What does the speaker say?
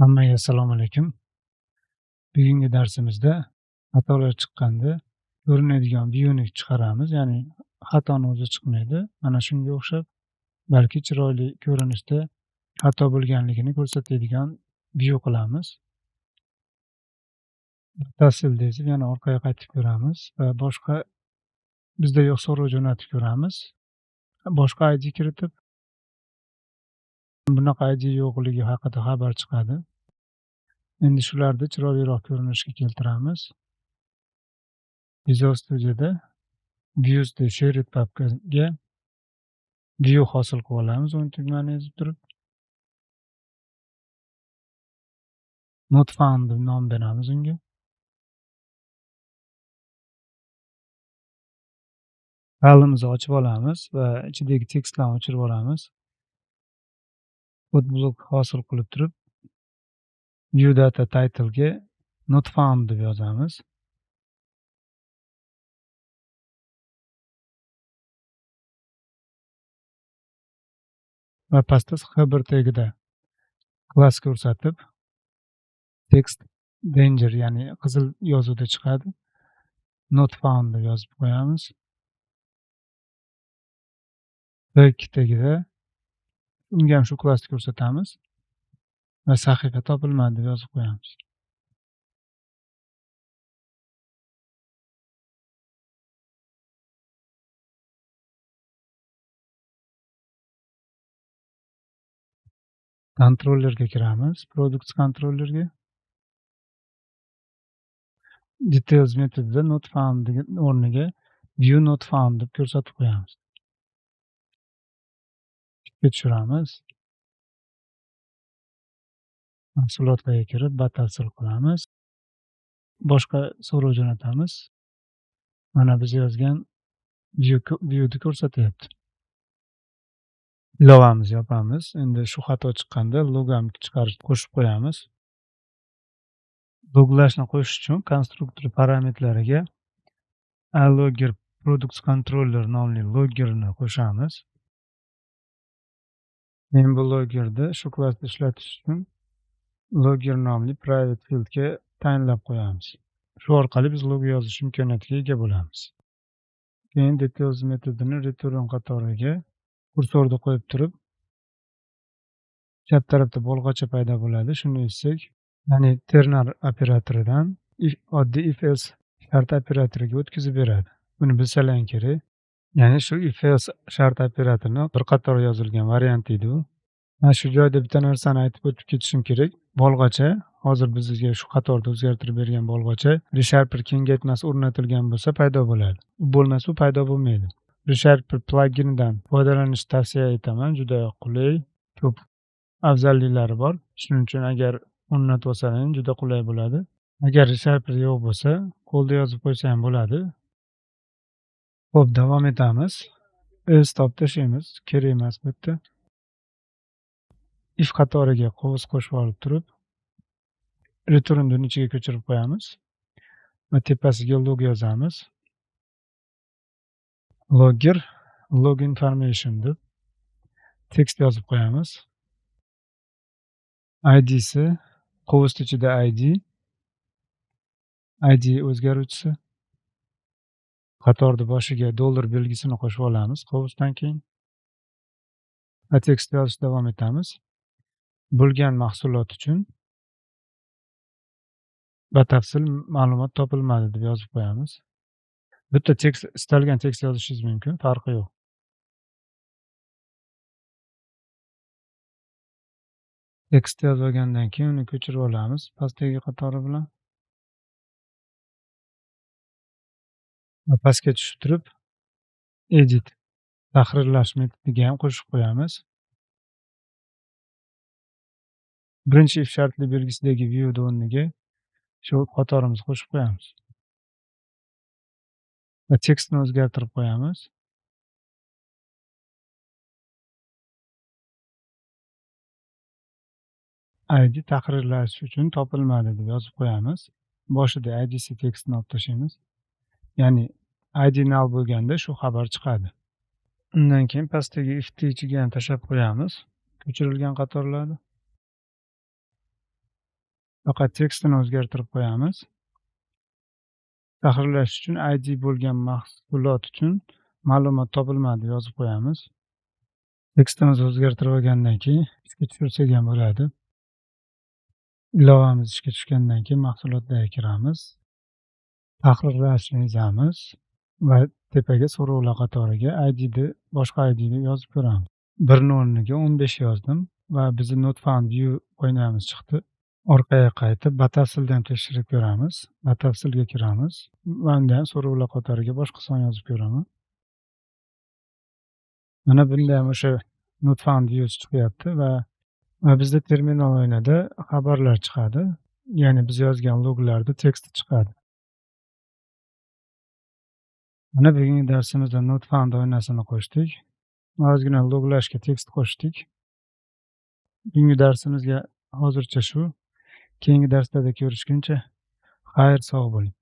Hammaga assalomu alaykum. Bugungi darsimizda xatolar chiqqanda ko'rinadigan vyuni chiqaramiz, ya'ni xatoni o'zi chiqmaydi. Mana shunga o'xshab, balki chiroyli ko'rinishda xato bo'lganligini ko'rsatadigan view qilamiz. Batafsil ezib yana orqaga qaytib ko'ramiz va boshqa bizda yo'q so'rov jo'natib ko'ramiz. Boshqa ID kiritib, bunaqa ID yo'qligi haqida xabar chiqadi. Endi shularni chiroyliroq ko'rinishga keltiramiz. Visual Studio'da Views the shared papkaga view hosil qilib olamiz o'ng tugmani ezib turib. Not found deb nom beramiz unga. Faylimizni ochib olamiz va ichidagi tekstlarni o'chirib olamiz. Code block hosil qilib turib, view data title'ga not found deb yozamiz. Va pastda H1 tagida klass ko'rsatib, text danger, ya'ni qizil yozuvda chiqadi. Not found deb yozib qo'yamiz. Back tagida unga ham shu klassni ko'rsatamiz va sahifa topilmadi deb yozib qo'yamiz. Kontrollerga kiramiz, Products kontrollerga. Details metodida not found degan o'rniga view not found deb ko'rsatib qo'yamiz. Tushiramiz. Mahsulotlarga kirib batafsil qilamiz. Boshqa so'rov jo'natamiz. Mana biz yozgan viewni ko'rsatyapti. Ilovamizni yopamiz. Endi shu xato chiqqanda logani chiqarib qo'shib qo'yamiz. Loglashni qo'shish uchun konstruktor parametrlariga alloger products controller nomli loggerni qo'shamiz. Men bu loggerni shu klassda ishlatish uchun logger nomli private fieldga tayinlab qo'yamiz. Shu orqali biz log yozish imkoniyatiga ega bo'lamiz. Keyin details metodini return qatoriga kursorni qo'yib turib, chap tarafda bolg'acha paydo bo'ladi. Shuni ezsak, ya'ni ternar operatoridan oddiy if else shart operatoriga o'tkazib beradi. Buni bilsalar kerak. Ya'ni shu if else shart operatorining bir qator yozilgan varianti edi u. Mana shu joyda bitta narsani aytib o'tib ketishim kerak. Bolg'acha, hozir bizga shu qatorda o'zgartirib bergan bolg'acha ReSharper kengaytmasi o'rnatilgan bo'lsa paydo bo'ladi. U bo'lmasa u paydo bo'lmaydi. ReSharper pluginidan foydalanishni tavsiya etaman. Juda qulay, ko'p afzalliklari bor. Shuning uchun agar o'rnatib olsangiz juda qulay bo'ladi. Agar ReSharper yo'q bo'lsa, qo'lda yozib qo'ysa ham bo'ladi. Xo'p, davom etamiz. Else topib tashlaymiz. Kerak emas bu yerda. If qatoriga qovus qo'shib olib turib, returnni ichiga ko'chirib qo'yamiz va tepasiga log yozamiz. Logger log information deb tekst yozib qo'yamiz. ID'si qovus ichida ID o'zgaruvchisi. Qatorni boshiga dollar belgisini qo'shib olamiz qovusdan keyin. Va tekst yozishda davom etamiz. Bo'lgan mahsulot uchun batafsil ma'lumot topilmadi deb yozib qo'yamiz. Bitta tekst, istalgan tekst yozishingiz mumkin, farqi yo'q. Tekst yozib olgandan keyin uni ko'chirib olamiz pastdagi qatori bilan. Va pastga tushib turib, edit tahrirlash metodiga ham qo'shib qo'yamiz. Birinchi if shartli belgisidagi view o'rniga shu qatorimizni qo'shib qo'yamiz. Va tekstni o'zgartirib qo'yamiz. ID tahrirlash uchun topilmadi deb yozib qo'yamiz. Boshida IDC tekstni olib tashlaymiz. Ya'ni ID null bo'lganda shu xabar chiqadi. Undan keyin pastdagi if ichiga ham tashlab qo'yamiz ko'chirilgan qatorlarni. faqat tekstini o'zgartirib qo'yamiz. Tahrirlash uchun ID bo'lgan mahsulot uchun ma'lumot topilmadi yozib qo'yamiz. Tekstimizni o'zgartirib olgandan keyin ishga tushirsak ham bo'ladi. Ilovamiz ishga tushgandan keyin mahsulotlarga kiramiz. Tahrirlashni yozamiz va tepaga so'rovlar qatoriga boshqa IDni yozib ko'ramiz. 1 ni o'rniga 15 yozdim va bizni not found view oynamiz chiqdi. Orqaga qaytib batafsilda ham tekshirib ko'ramiz. Batafsilga kiramiz va unda ham so'rovlar qatoriga boshqa son yozib ko'raman. Mana bunda ham o'sha not found views chiqyapti va bizda terminal o'yinida xabarlar chiqadi. Ya'ni biz yozgan loglarda teksti chiqadi. Mana bugungi darsimizda not found oynasini qo'shdik. Ozgina loglashga tekst qo'shdik. Bugungi darsimizga hozircha shu. Keyingi darslarda ko'rishguncha xayr, sog' bo'ling.